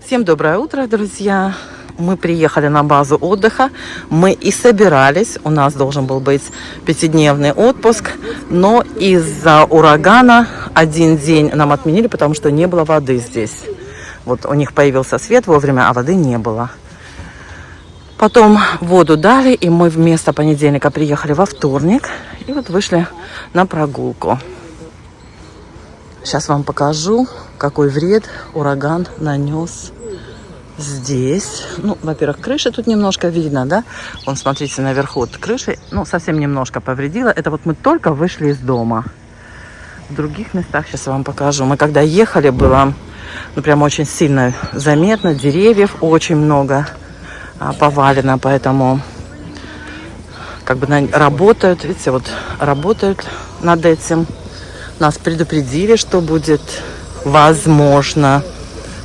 Всем доброе утро, друзья! Мы приехали на базу отдыха. Мы и собирались. У нас должен был быть 5-дневный отпуск. Но из-за урагана один день нам отменили, потому что не было воды здесь. Вот у них появился свет вовремя, а воды не было. Потом воду дали, и мы вместо понедельника приехали во вторник. И вот вышли на прогулку. Сейчас вам покажу, какой вред ураган нанес здесь. Ну, во-первых, крыша тут немножко видно, да? Вон, смотрите, наверху от крыши, ну, совсем немножко повредила. Это вот мы только вышли из дома. В других местах сейчас вам покажу. Мы когда ехали, было, ну, прям очень сильно заметно. Деревьев очень много повалено, поэтому как бы работают, видите, вот работают над этим. Нас предупредили, что будет, возможно,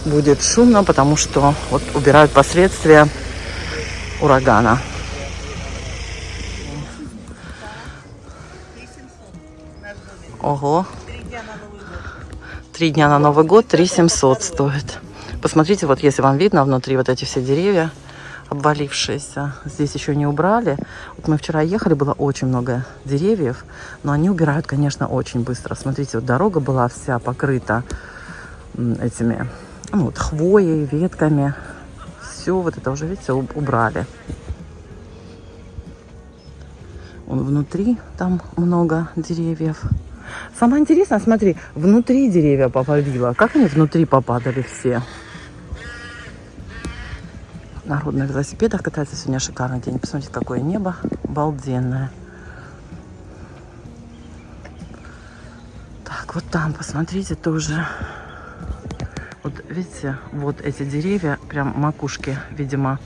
будет шумно, потому что вот убирают последствия урагана. Ого. 3 дня на Новый год, 3700 стоит. Посмотрите, вот если вам видно внутри вот эти все деревья обвалившиеся. Здесь еще не убрали. Вот мы вчера ехали, было очень много деревьев, но они убирают, конечно, очень быстро. Смотрите, вот дорога была вся покрыта этими, ну, вот, хвоей, ветками. Все вот это уже, видите, убрали. Вон внутри там много деревьев. Самое интересное, смотри, внутри деревья повалило. Как они внутри попадали все? Народ на велосипедах катается. Сегодня шикарный день. Посмотрите, какое небо обалденное. Так, вот там, посмотрите, тоже. Вот видите, вот эти деревья, прям макушки, видимо,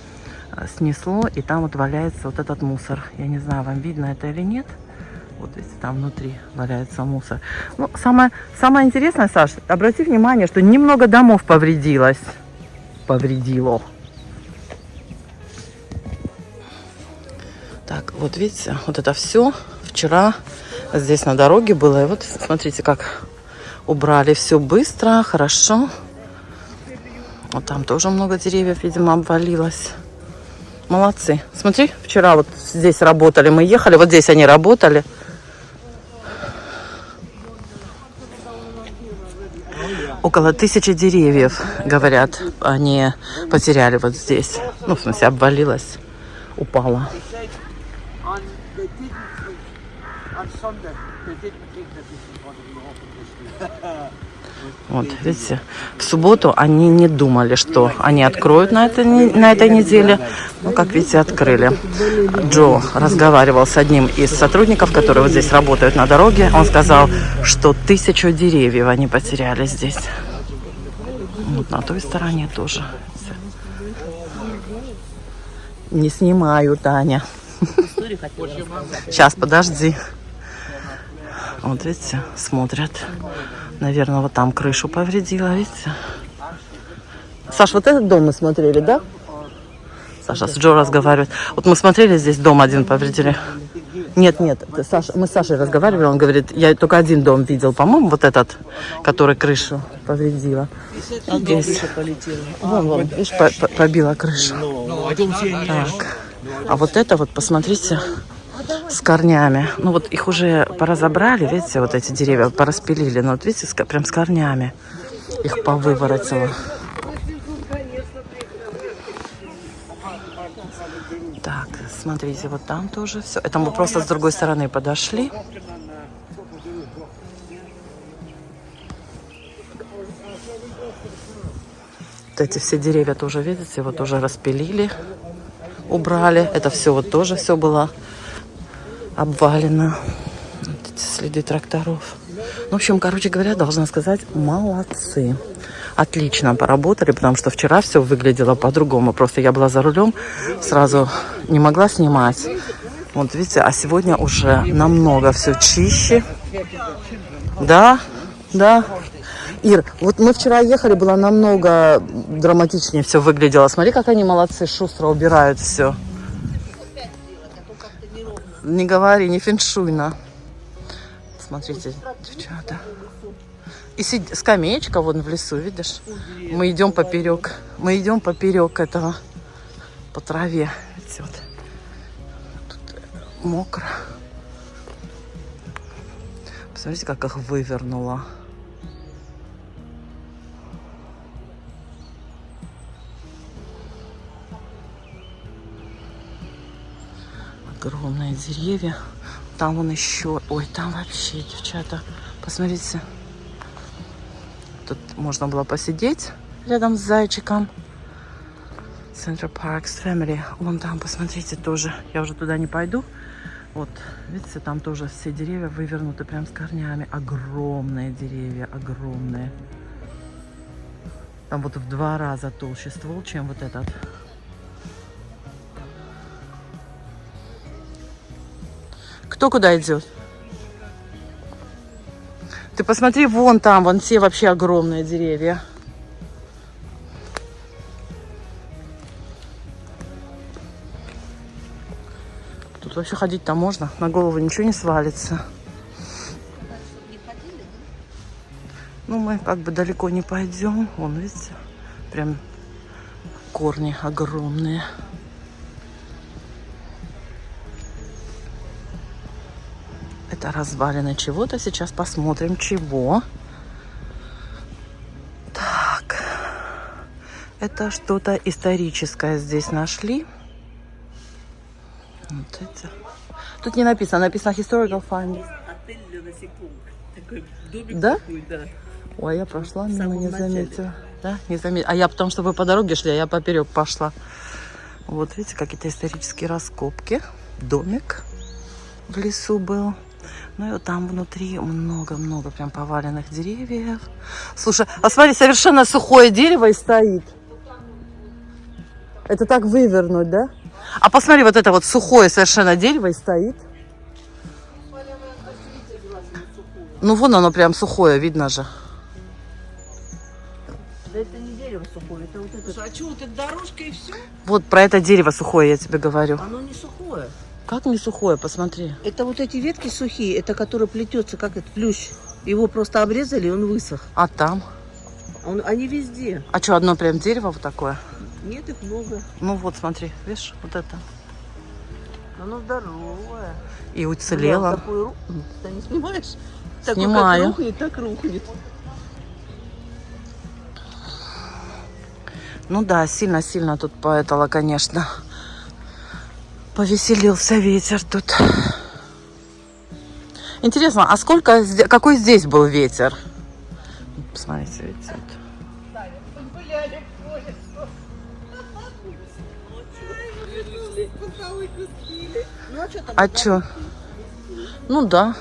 снесло. И там вот валяется вот этот мусор. Я не знаю, вам видно это или нет. Вот если там внутри валяется мусор. Ну, самое интересное, Саш, обрати внимание, что немного домов повредило. Так, вот видите, вот это все вчера здесь на дороге было. И вот смотрите, как убрали все быстро, хорошо. Вот там тоже много деревьев, видимо, обвалилось. Молодцы. Смотри, вчера вот здесь работали, мы ехали, вот здесь они работали. Около 1000 деревьев, говорят, они потеряли вот здесь. Ну, в смысле, обвалилось, упало. Вот, видите, в субботу они не думали, что они откроют на этой неделе. Ну, как видите, открыли. Джо разговаривал с одним из сотрудников, которые вот здесь работают на дороге. Он сказал, что 1000 деревьев они потеряли здесь. Вот на той стороне тоже. Не снимаю, Таня. Сейчас, подожди. Вот видите, смотрят. Наверное, вот там крышу повредила, видите? Саш, вот этот дом мы смотрели, да? Саша с Джо разговаривает. Вот мы смотрели, здесь дом один повредили. Нет, Саша, мы с Сашей разговаривали, он говорит, я только один дом видел, по-моему, вот этот, который крышу повредила. Здесь. Вон, видишь, побила крышу. Так. А вот это вот, посмотрите, с корнями. Ну вот их уже поразобрали, видите, вот эти деревья пораспилили. Но вот видите, прям с корнями их повыворотило. Так, смотрите, вот там тоже все. Это мы просто с другой стороны подошли. Вот эти все деревья тоже, видите, вот уже распилили, убрали. Это все вот тоже все было обвалено. Вот эти следы тракторов. В общем, короче говоря, должна сказать, молодцы. Отлично поработали, потому что вчера все выглядело по-другому. Просто я была за рулем, сразу не могла снимать. Вот видите, а сегодня уже намного все чище. Да. Ир, вот мы вчера ехали, было намного драматичнее все выглядело. Смотри, как они молодцы, шустро убирают все. Не говори, не фэншуйно. Смотрите, девчата. И скамеечка вон в лесу, видишь? Мы идем поперек. Мы идем поперек этого. По траве. Видите, вот. Тут мокро. Посмотрите, как их вывернуло. Огромные деревья. Там вон еще. Ой, там вообще, девчата. Посмотрите. Тут можно было посидеть рядом с зайчиком. Center Parks Family. Вон там, посмотрите, тоже. Я уже туда не пойду. Вот, видите, там тоже все деревья вывернуты прям с корнями. Огромные деревья, огромные. Там вот в 2 раза толще ствол, чем вот этот. Кто куда идет? Ты посмотри, вон там, вон все вообще огромные деревья. Тут вообще ходить-то можно, на голову ничего не свалится. Ну, мы как бы далеко не пойдем. Вон, видите, прям корни огромные. Это развалины чего-то. Сейчас посмотрим, чего. Так. Это что-то историческое здесь нашли. Вот это. Тут не написано. Написано historical find. Да? Ой, я прошла, мимо не заметила. Да? Не заметила. А я потому что вы по дороге шли, а я поперек пошла. Вот, видите, какие-то исторические раскопки. Домик в лесу был. Ну и вот там внутри много-много прям поваленных деревьев. Слушай, а смотри, совершенно сухое дерево и стоит. Это так вывернуть, да? А посмотри, вот это вот сухое совершенно дерево и стоит. Ну вон оно прям сухое, видно же. Да это не дерево сухое, это вот это. А что, вот эта дорожка и все? Вот про это дерево сухое я тебе говорю. Оно не сухое. Как не сухое, посмотри. Это вот эти ветки сухие, это который плетется, как этот плющ. Его просто обрезали, и он высох. А там? Они везде. А что, одно прям дерево вот такое? Нет, их много. Ну вот, смотри, видишь, вот это. Оно здоровое. И уцелело. Такую руку ты не снимаешь? Снимаю. Такой, как рухнет, так рухнет. Ну да, сильно-сильно тут поэтало, конечно. Повеселился ветер тут. Интересно, а какой здесь был ветер? Посмотрите, видите. А чё? Ну да.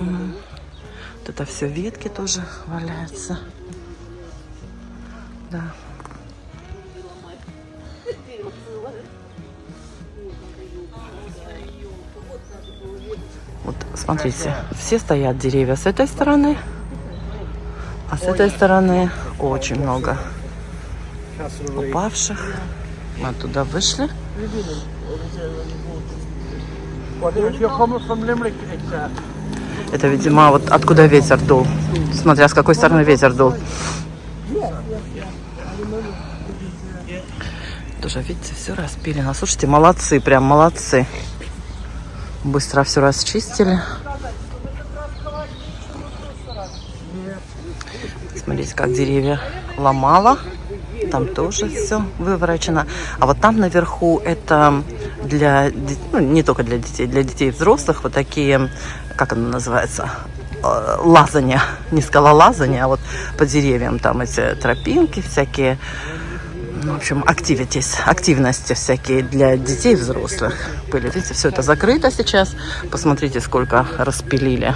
Вот это все ветки тоже валяются. Да. Вот, смотрите, все стоят деревья с этой стороны, а с этой стороны очень много упавших. Мы оттуда вышли. Это, видимо, вот откуда ветер дул. Смотря с какой стороны ветер дул. Тоже, видите, все распилено. Слушайте, молодцы, прям молодцы. Быстро все расчистили. Смотрите, как деревья ломало. Там тоже все выворочено. А вот там наверху это для, ну, не только для детей и взрослых, вот такие, как оно называется, лазания. Не скалолазания, а вот по деревьям там эти тропинки всякие. В общем, активности всякие для детей и взрослых были. Видите, все это закрыто сейчас. Посмотрите, сколько распилили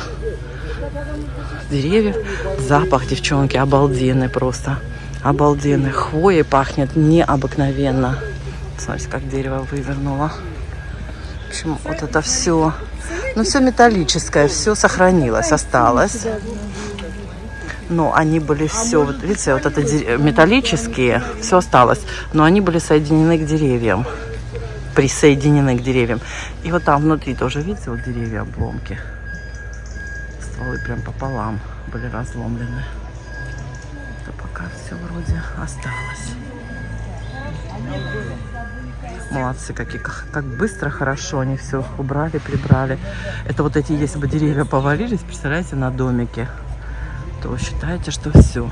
деревьев. Запах, девчонки, обалденный просто. Обалденный. Хвоей пахнет необыкновенно. Смотрите, как дерево вывернуло. В общем, вот это все. Ну, все металлическое, все сохранилось, осталось. Но они были все, вот, видите, вот это металлические, все осталось. Но они были соединены к деревьям. Присоединены к деревьям. И вот там внутри тоже, видите, вот деревья, обломки. полы прям пополам были разломлены. То пока все вроде осталось. Молодцы, как быстро, хорошо они все убрали, прибрали. Это вот эти, если бы деревья повалились, представляете, на домике, то считайте, что все.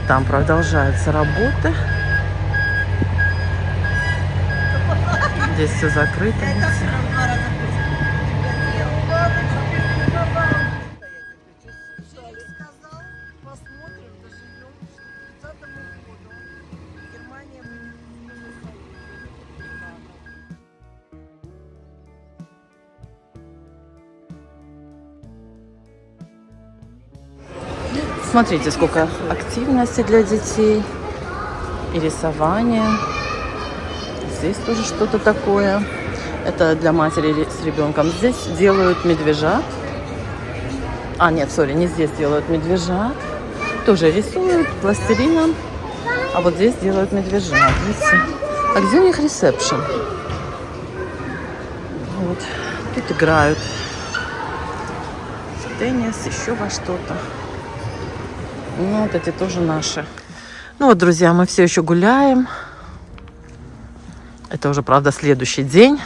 Там продолжаются работы. Здесь все закрыто. Смотрите, сколько активности для детей и рисования. Здесь тоже что-то такое. Это для матери с ребенком. Здесь делают медвежат. А, нет, сори, не здесь делают медвежат. Тоже рисуют пластилином. А вот здесь делают медвежат. Видите? А где у них ресепшн? Вот. Тут играют в теннис, еще во что-то. Ну, вот эти тоже наши. Ну вот, друзья, мы все еще гуляем. Это уже, правда, следующий день.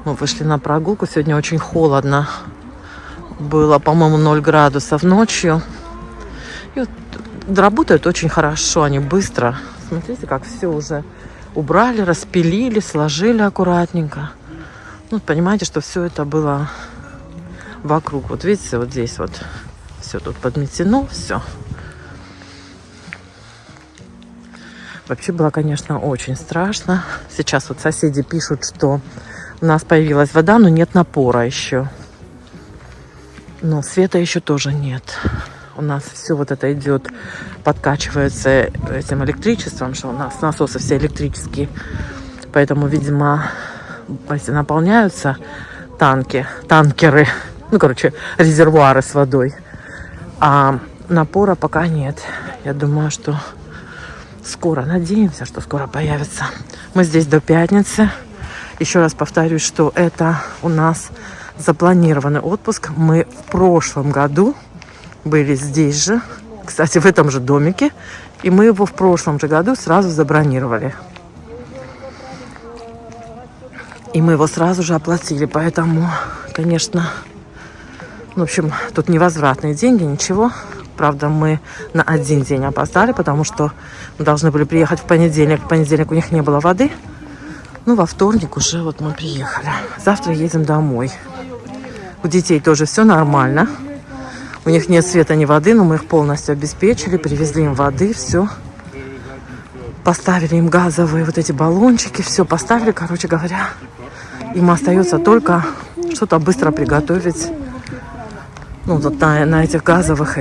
Мы вышли на прогулку. Сегодня очень холодно. Было, по-моему, 0 градусов ночью. И вот работают очень хорошо. Они быстро. Смотрите, как все уже убрали, распилили, сложили аккуратненько. Ну, понимаете, что все это было вокруг. Вот видите, вот здесь вот. Все тут подметено, все. Вообще было, конечно, очень страшно. Сейчас вот соседи пишут, что у нас появилась вода, но нет напора еще. Но света еще тоже нет. У нас все вот это идет, подкачивается этим электричеством, что у нас насосы все электрические. Поэтому, видимо, если наполняются танкеры, ну, короче, резервуары с водой, а напора пока нет. Я думаю, что скоро, надеемся, что скоро появится. Мы здесь до пятницы. Еще раз повторюсь, что это у нас запланированный отпуск. Мы в прошлом году были здесь же, кстати, в этом же домике. И мы его в прошлом же году сразу забронировали. И мы его сразу же оплатили. Поэтому, конечно... В общем, тут невозвратные деньги, ничего. Правда, мы на один день опоздали, потому что мы должны были приехать в понедельник. В понедельник у них не было воды. Ну, во вторник уже вот мы приехали. Завтра едем домой. У детей тоже все нормально. У них нет света, ни воды, но мы их полностью обеспечили. Привезли им воды, все. Поставили им газовые вот эти баллончики. Все поставили, короче говоря. Им остается только что-то быстро приготовить. Ну, вот на этих газовых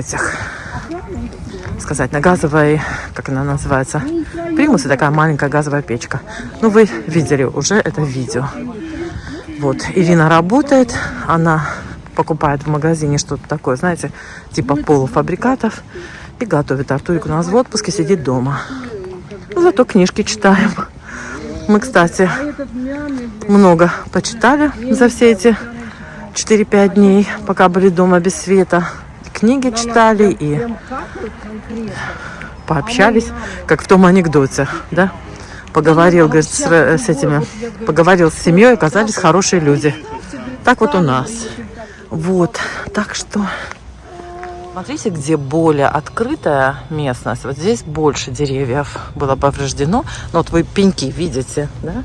на газовой, как она называется, примусе, такая маленькая газовая печка. Ну, вы видели уже это видео. Вот, Ирина работает, она покупает в магазине что-то такое, знаете, типа полуфабрикатов и готовит. Артурик у нас в отпуске, сидит дома. Ну, зато книжки читаем. Мы, кстати, много почитали за все эти 4-5 дней, пока были дома без света. Книги читали и пообщались, как в том анекдоте, да? Поговорил, говорит, поговорил с семьей, оказались хорошие люди. Так вот у нас. Вот, так что... Смотрите, где более открытая местность. Вот здесь больше деревьев было повреждено. Но вот вы пеньки видите, да?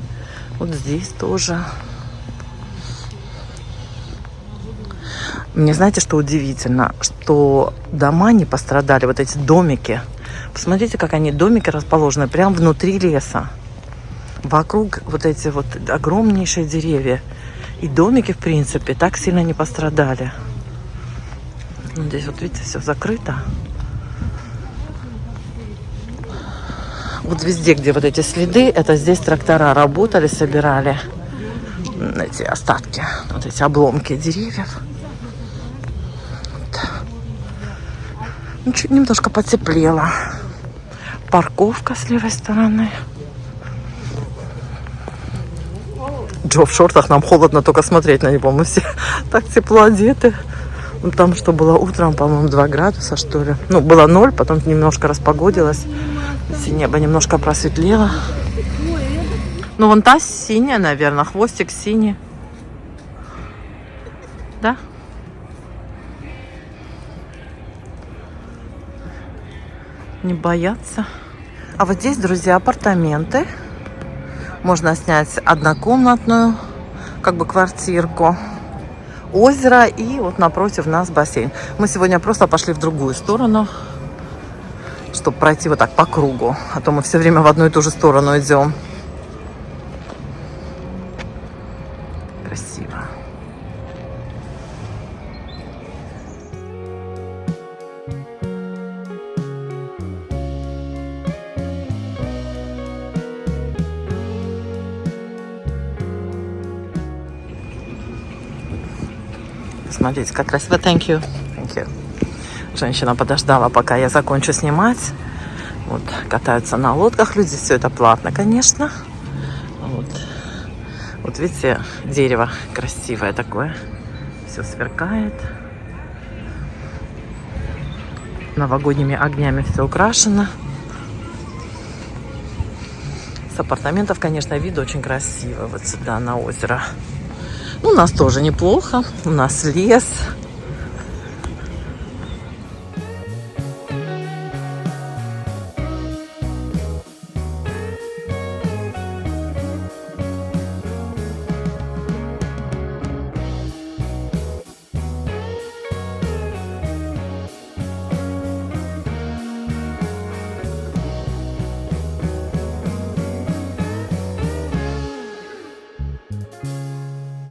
Вот здесь тоже... Мне знаете, что удивительно? Что дома не пострадали, вот эти домики. Посмотрите, как они, домики расположены прямо внутри леса. Вокруг вот эти вот огромнейшие деревья. И домики, в принципе, так сильно не пострадали. Здесь вот, видите, все закрыто. Вот везде, где вот эти следы, это здесь трактора работали, собирали эти остатки, вот эти обломки деревьев. Ну, чуть немножко потеплело. Парковка с левой стороны. Джо в шортах, нам холодно только смотреть на него. Мы все так тепло одеты. Ну, там, что было утром, по-моему, 2 градуса, что ли. Ну, было 0, потом немножко распогодилось. Небо немножко просветлело. Ну, вон та синяя, наверное, хвостик синий. Да? Не бояться. А вот здесь, друзья, апартаменты. Можно снять однокомнатную, как бы квартирку. Озеро и вот напротив нас бассейн. Мы сегодня просто пошли в другую сторону, чтобы пройти вот так по кругу. А то мы все время в одну и ту же сторону идем. Красиво. Смотрите, как красиво. Thank you. Thank you. Женщина подождала, пока я закончу снимать. Вот, катаются на лодках люди. Все это платно, конечно. Вот видите, дерево красивое такое. Все сверкает. Новогодними огнями все украшено. С апартаментов, конечно, вид очень красивый. Вот сюда, на озеро. Ну, у нас тоже неплохо. У нас лес.